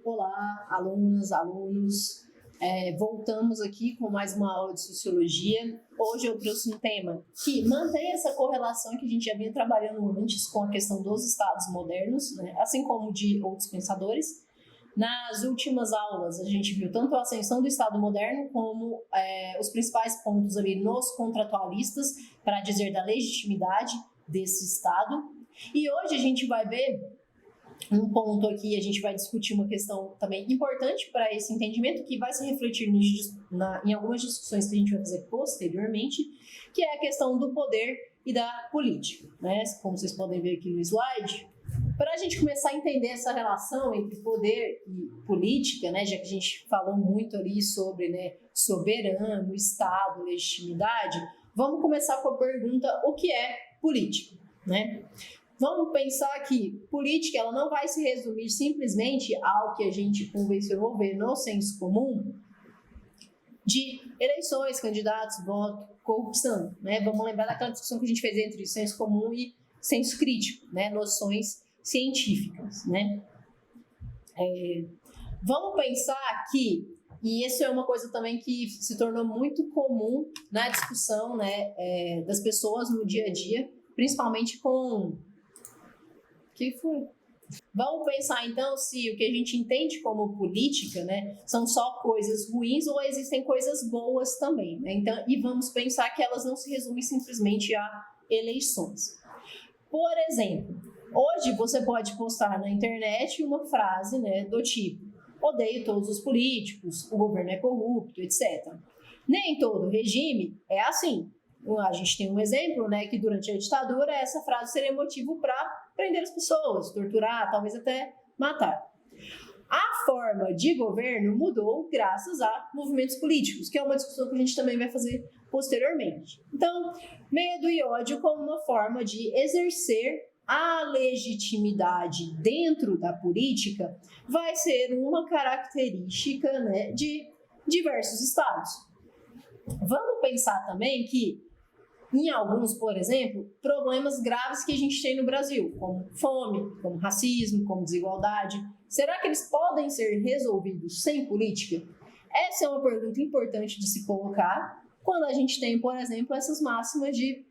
Olá, alunas, alunos. Voltamos aqui com mais uma aula de Sociologia. Hoje eu trouxe um tema que mantém essa correlação que a gente já vinha trabalhando antes com a questão dos estados modernos, né? Assim como de outros pensadores. Nas últimas aulas, a gente viu tanto a ascensão do Estado moderno como os principais pontos ali nos contratualistas, para dizer da legitimidade desse Estado. E hoje a gente vai ver um ponto aqui, a gente vai discutir uma questão também importante para esse entendimento, que vai se refletir em algumas discussões que a gente vai fazer posteriormente, que é a questão do poder e da política, né? Como vocês podem ver aqui no slide. Para a gente começar a entender essa relação entre poder e política, né, já que a gente falou muito ali sobre, né, soberano, Estado, legitimidade, vamos começar com a pergunta: o que é política, né? Vamos pensar que política ela não vai se resumir simplesmente ao que a gente convencionou ver no senso comum de eleições, candidatos, voto, corrupção, né? Vamos lembrar daquela discussão que a gente fez entre senso comum e senso crítico, né? Noções científicas, né? Vamos pensar que, e isso é uma coisa também que se tornou muito comum na discussão, né, das pessoas no dia a dia, principalmente com... Vamos pensar então se o que a gente entende como política, né, são só coisas ruins ou existem coisas boas também, né? Então, e vamos pensar que elas não se resumem simplesmente a eleições. Por exemplo, hoje você pode postar na internet uma frase, né, do tipo: odeio todos os políticos, o governo é corrupto, etc. Nem todo regime é assim. A gente tem um exemplo, né, que durante a ditadura essa frase seria motivo para prender as pessoas, torturar, talvez até matar. A forma de governo mudou graças a movimentos políticos, que é uma discussão que a gente também vai fazer posteriormente. Então, medo e ódio como uma forma de exercer a legitimidade dentro da política vai ser uma característica, né, de diversos estados. Vamos pensar também que em alguns, por exemplo, problemas graves que a gente tem no Brasil, como fome, como racismo, como desigualdade, será que eles podem ser resolvidos sem política? Essa é uma pergunta importante de se colocar quando a gente tem, por exemplo, essas máximas de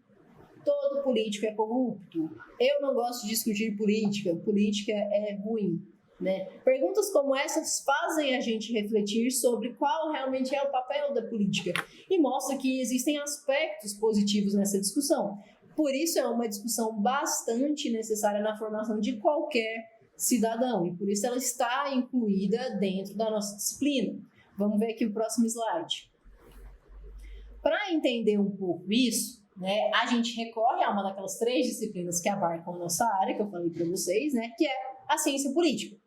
todo político é corrupto, eu não gosto de discutir política, política é ruim, né? Perguntas como essas fazem a gente refletir sobre qual realmente é o papel da política e mostra que existem aspectos positivos nessa discussão. Por isso é uma discussão bastante necessária na formação de qualquer cidadão e por isso ela está incluída dentro da nossa disciplina. Vamos ver aqui o próximo slide. Para entender um pouco isso, né, a gente recorre a uma daquelas 3 disciplinas que abarcam a nossa área, que eu falei para vocês, né, que é a ciência política.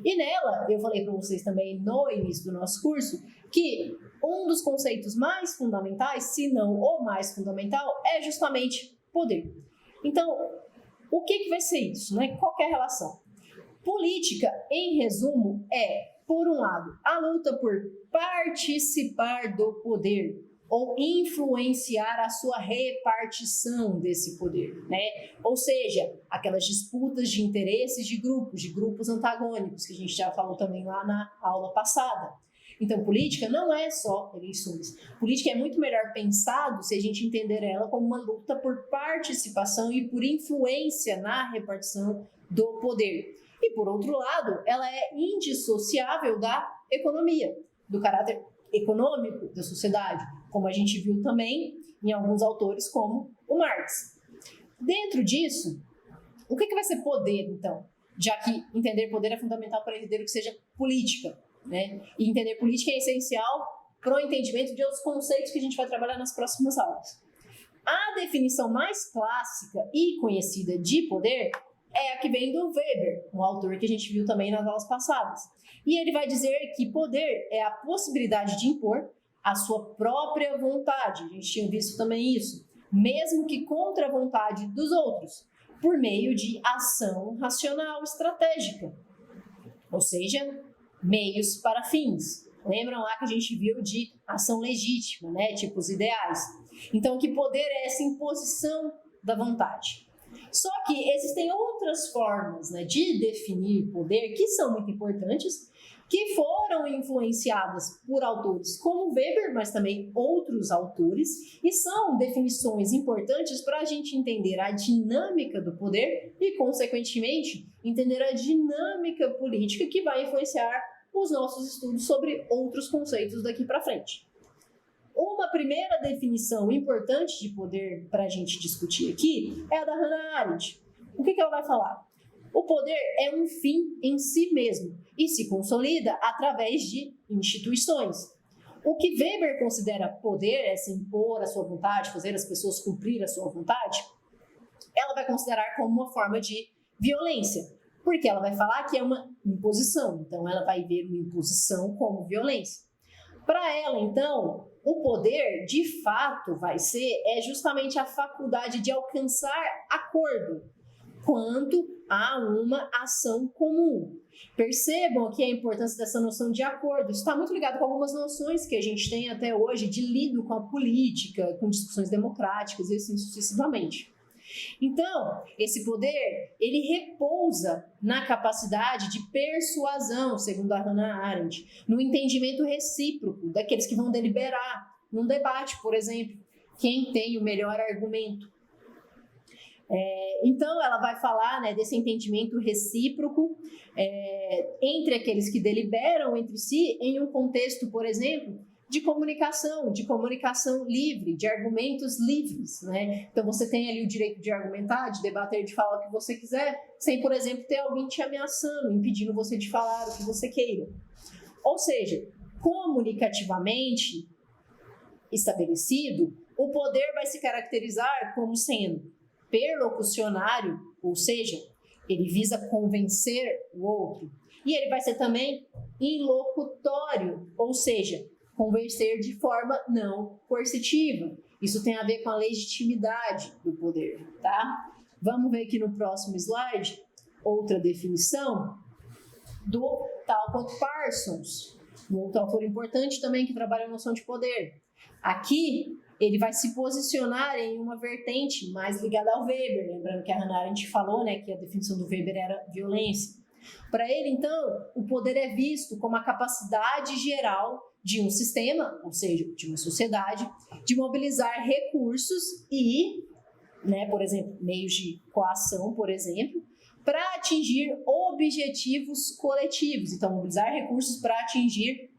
E nela, eu falei para vocês também no início do nosso curso, que um dos conceitos mais fundamentais, se não o mais fundamental, é justamente poder. Então, o que vai ser isso, né? Qual que é a relação? Política, em resumo, é, por um lado, a luta por participar do poder, ou influenciar a sua repartição desse poder, né? Ou seja, aquelas disputas de interesses de grupos antagônicos, que a gente já falou também lá na aula passada. Então, política não é só eleições. Política é muito melhor pensado se a gente entender ela como uma luta por participação e por influência na repartição do poder. E, por outro lado, ela é indissociável da economia, do caráter econômico da sociedade, como a gente viu também em alguns autores como o Marx. Dentro disso, o que vai ser poder, então? Já que entender poder é fundamental para entender o que seja política, né? E entender política é essencial para o entendimento de outros conceitos que a gente vai trabalhar nas próximas aulas. A definição mais clássica e conhecida de poder é a que vem do Weber, um autor que a gente viu também nas aulas passadas. E ele vai dizer que poder é a possibilidade de impor a sua própria vontade. A gente tinha visto também isso, mesmo que contra a vontade dos outros, por meio de ação racional estratégica, ou seja, meios para fins. Lembram lá que a gente viu de ação legítima, né? Tipo os ideais. Então, que poder é essa imposição da vontade? Só que existem outras formas, né, de definir poder que são muito importantes, que foram influenciadas por autores como Weber, mas também outros autores, e são definições importantes para a gente entender a dinâmica do poder e, consequentemente, entender a dinâmica política que vai influenciar os nossos estudos sobre outros conceitos daqui para frente. Uma primeira definição importante de poder para a gente discutir aqui é a da Hannah Arendt. O que ela vai falar? O poder é um fim em si mesmo e se consolida através de instituições. O que Weber considera poder, é se impor a sua vontade, fazer as pessoas cumprir a sua vontade, ela vai considerar como uma forma de violência, porque ela vai falar que é uma imposição, então ela vai ver uma imposição como violência. Para ela, então, o poder, de fato, é justamente a faculdade de alcançar acordo quanto a uma ação comum. Percebam aqui a importância dessa noção de acordo. Isso está muito ligado com algumas noções que a gente tem até hoje de lido com a política, com discussões democráticas e assim sucessivamente. Então, esse poder, ele repousa na capacidade de persuasão, segundo a Hannah Arendt, no entendimento recíproco daqueles que vão deliberar num debate, por exemplo, quem tem o melhor argumento. Então, ela vai falar, né, desse entendimento recíproco entre aqueles que deliberam entre si em um contexto, por exemplo, de comunicação livre, de argumentos livres, né? Então, você tem ali o direito de argumentar, de debater, de falar o que você quiser, sem, por exemplo, ter alguém te ameaçando, impedindo você de falar o que você queira. Ou seja, comunicativamente estabelecido, o poder vai se caracterizar como sendo perlocucionário, ou seja, ele visa convencer o outro, e ele vai ser também inlocutório, ou seja, convencer de forma não coercitiva. Isso tem a ver com a legitimidade do poder, tá? Vamos ver aqui no próximo slide outra definição do Talcott Parsons, um outro autor importante também que trabalha a noção de poder. Aqui ele vai se posicionar em uma vertente mais ligada ao Weber, lembrando que a Hannah Arendt falou, né, que a definição do Weber era violência. Para ele, então, o poder é visto como a capacidade geral de um sistema, ou seja, de uma sociedade, de mobilizar recursos e, né, por exemplo, meios de coação, por exemplo, para atingir objetivos coletivos. Então, mobilizar recursos para atingir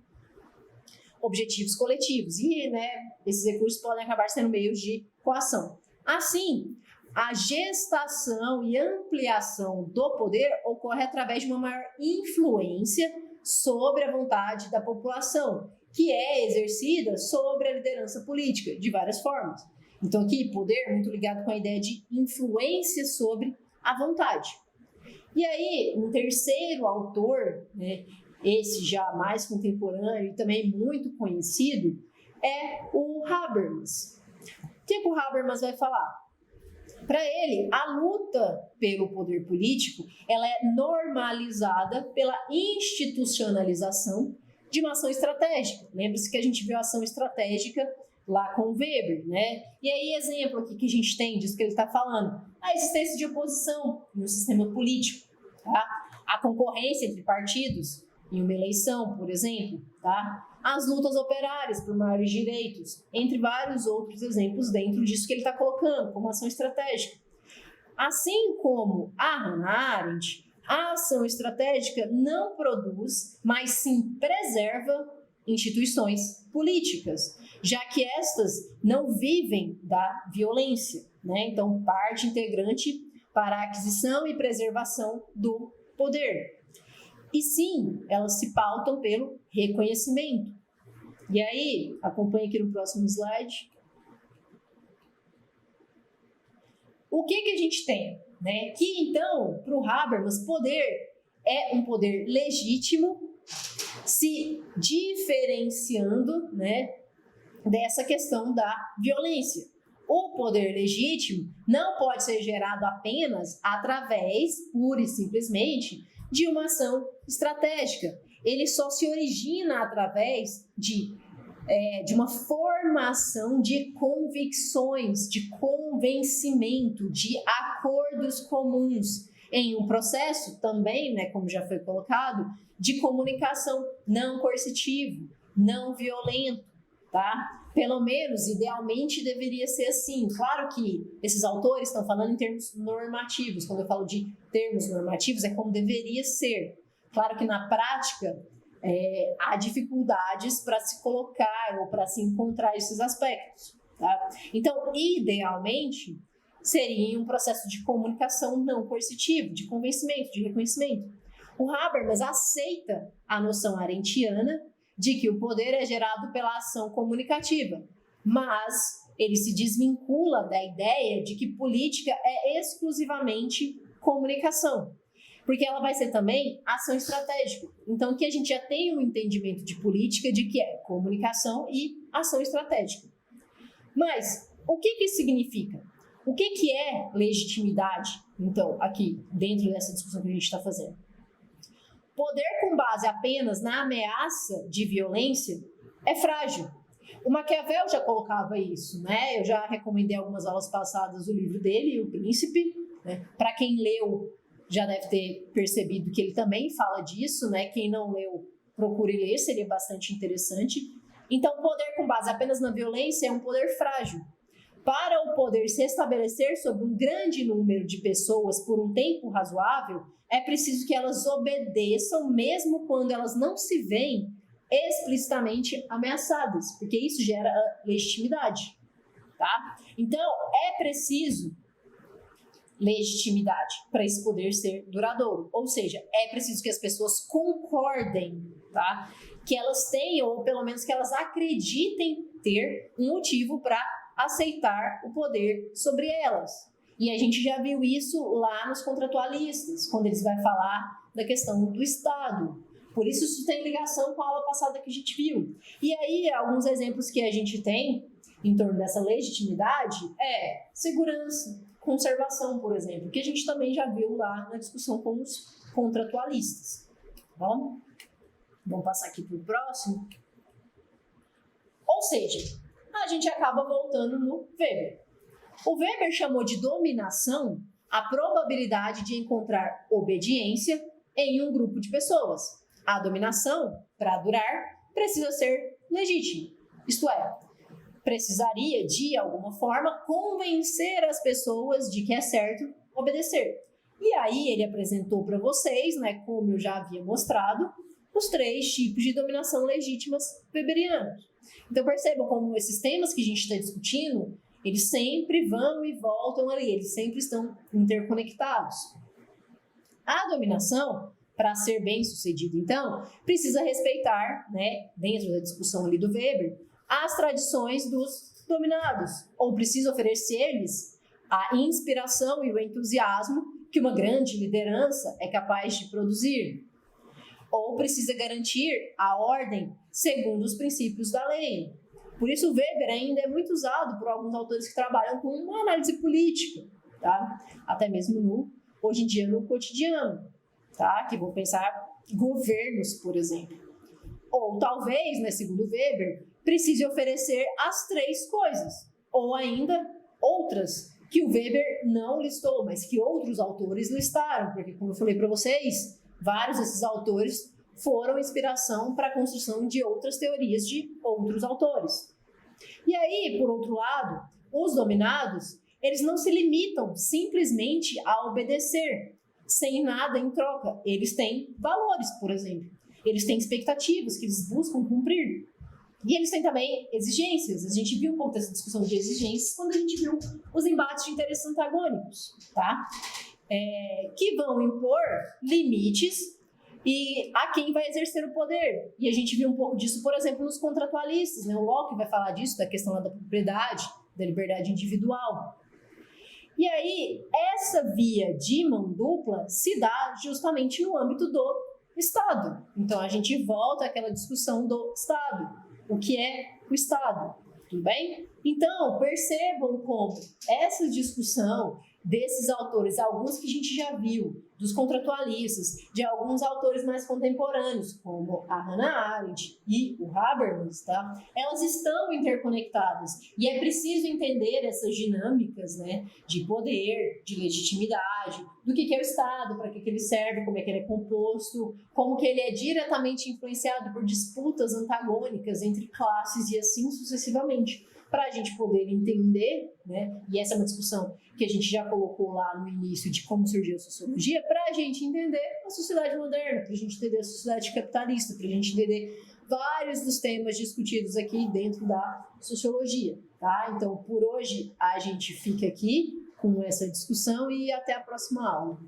objetivos coletivos. E, né, esses recursos podem acabar sendo meios de coação. Assim, a gestação e ampliação do poder ocorre através de uma maior influência sobre a vontade da população, que é exercida sobre a liderança política, de várias formas. Então, aqui, poder muito ligado com a ideia de influência sobre a vontade. E aí, um terceiro autor, né, esse já mais contemporâneo e também muito conhecido, é o Habermas. O que o Habermas vai falar? Para ele, a luta pelo poder político ela é normalizada pela institucionalização de uma ação estratégica. Lembre-se que a gente viu a ação estratégica lá com o Weber, né? E aí, exemplo aqui que a gente tem disso que ele está falando, a existência de oposição no sistema político, tá? A concorrência entre partidos em uma eleição, por exemplo, tá? As lutas operárias por maiores direitos, entre vários outros exemplos dentro disso que ele está colocando como ação estratégica. Assim como a Hannah Arendt, a ação estratégica não produz, mas sim preserva instituições políticas, já que estas não vivem da violência, né? Então, parte integrante para a aquisição e preservação do poder. E sim, elas se pautam pelo reconhecimento. E aí, acompanhe aqui no próximo slide. O que a gente tem? Né? Que então, para o Habermas, poder é um poder legítimo, se diferenciando, né, dessa questão da violência. O poder legítimo não pode ser gerado apenas através, pura e simplesmente, de uma ação estratégica. Ele só se origina através de de uma formação de convicções, de convencimento, de acordos comuns, em um processo também, né, como já foi colocado, de comunicação não coercitivo, não violento, tá? Pelo menos, idealmente, deveria ser assim. Claro que esses autores estão falando em termos normativos. Quando eu falo de termos normativos, é como deveria ser. Claro que na prática há dificuldades para se colocar ou para se encontrar esses aspectos, tá? Então, idealmente, seria um processo de comunicação não coercitivo, de convencimento, de reconhecimento. O Habermas aceita a noção arendtiana de que o poder é gerado pela ação comunicativa, mas ele se desvincula da ideia de que política é exclusivamente comunicação, porque ela vai ser também ação estratégica. Então, aqui a gente já tem um entendimento de política de que é comunicação e ação estratégica. Mas, o que isso significa? O que é legitimidade, então, aqui, dentro dessa discussão que a gente está fazendo? Poder com base apenas na ameaça de violência é frágil. O Maquiavel já colocava isso, né? Eu já recomendei algumas aulas passadas o livro dele, O Príncipe, né? Para quem leu, já deve ter percebido que ele também fala disso, né? Quem não leu, procure ler, seria bastante interessante. Então, poder com base apenas na violência é um poder frágil. Para o poder se estabelecer sobre um grande número de pessoas por um tempo razoável, é preciso que elas obedeçam, mesmo quando elas não se veem explicitamente ameaçadas, porque isso gera legitimidade, tá? Então, é preciso legitimidade para esse poder ser duradouro, ou seja, é preciso que as pessoas concordem, tá? Que elas tenham, ou pelo menos que elas acreditem ter um motivo para aceitar o poder sobre elas. E a gente já viu isso lá nos contratualistas, quando eles vão falar da questão do Estado. Por isso tem ligação com a aula passada que a gente viu. E aí, alguns exemplos que a gente tem em torno dessa legitimidade é segurança, conservação, por exemplo, que a gente também já viu lá na discussão com os contratualistas. Tá bom? Vamos passar aqui para o próximo. Ou seja, a gente acaba voltando no Weber. O Weber chamou de dominação a probabilidade de encontrar obediência em um grupo de pessoas. A dominação, para durar, precisa ser legítima. Isto é, precisaria, de alguma forma, convencer as pessoas de que é certo obedecer. E aí ele apresentou para vocês, né, como eu já havia mostrado, os 3 tipos de dominação legítimas weberianos. Então percebam como esses temas que a gente está discutindo, eles sempre vão e voltam ali, eles sempre estão interconectados. A dominação, para ser bem sucedida, então, precisa respeitar, né, dentro da discussão ali do Weber, as tradições dos dominados, ou precisa oferecer-lhes a inspiração e o entusiasmo que uma grande liderança é capaz de produzir, ou precisa garantir a ordem segundo os princípios da lei. Por isso, o Weber ainda é muito usado por alguns autores que trabalham com uma análise política, tá? Até mesmo hoje em dia no cotidiano, tá? Que vou pensar governos, por exemplo. Ou talvez, né, segundo Weber, precise oferecer as 3 coisas, ou ainda outras que o Weber não listou, mas que outros autores listaram, porque, como eu falei para vocês, vários desses autores foram inspiração para a construção de outras teorias de outros autores. E aí, por outro lado, os dominados, eles não se limitam simplesmente a obedecer, sem nada em troca. Eles têm valores, por exemplo. Eles têm expectativas que eles buscam cumprir. E eles têm também exigências. A gente viu um pouco dessa discussão de exigências quando a gente viu os embates de interesses antagônicos, tá? Que vão impor limites e a quem vai exercer o poder. E a gente viu um pouco disso, por exemplo, nos contratualistas, né? O Locke vai falar disso, da questão da propriedade, da liberdade individual. E aí, essa via de mão dupla se dá justamente no âmbito do Estado. Então, a gente volta àquela discussão do Estado. O que é o Estado? Tudo bem? Então, percebam como essa discussão desses autores, alguns que a gente já viu, dos contratualistas, de alguns autores mais contemporâneos, como a Hannah Arendt e o Habermas, tá? Elas estão interconectadas e é preciso entender essas dinâmicas, né, de poder, de legitimidade, do que é o Estado, para que ele serve, como é que ele é composto, como que ele é diretamente influenciado por disputas antagônicas entre classes e assim sucessivamente, para a gente poder entender, né, e essa é uma discussão que a gente já colocou lá no início de como surgiu a sociologia, para a gente entender a sociedade moderna, para a gente entender a sociedade capitalista, para a gente entender vários dos temas discutidos aqui dentro da sociologia, tá? Então, por hoje, a gente fica aqui com essa discussão e até a próxima aula.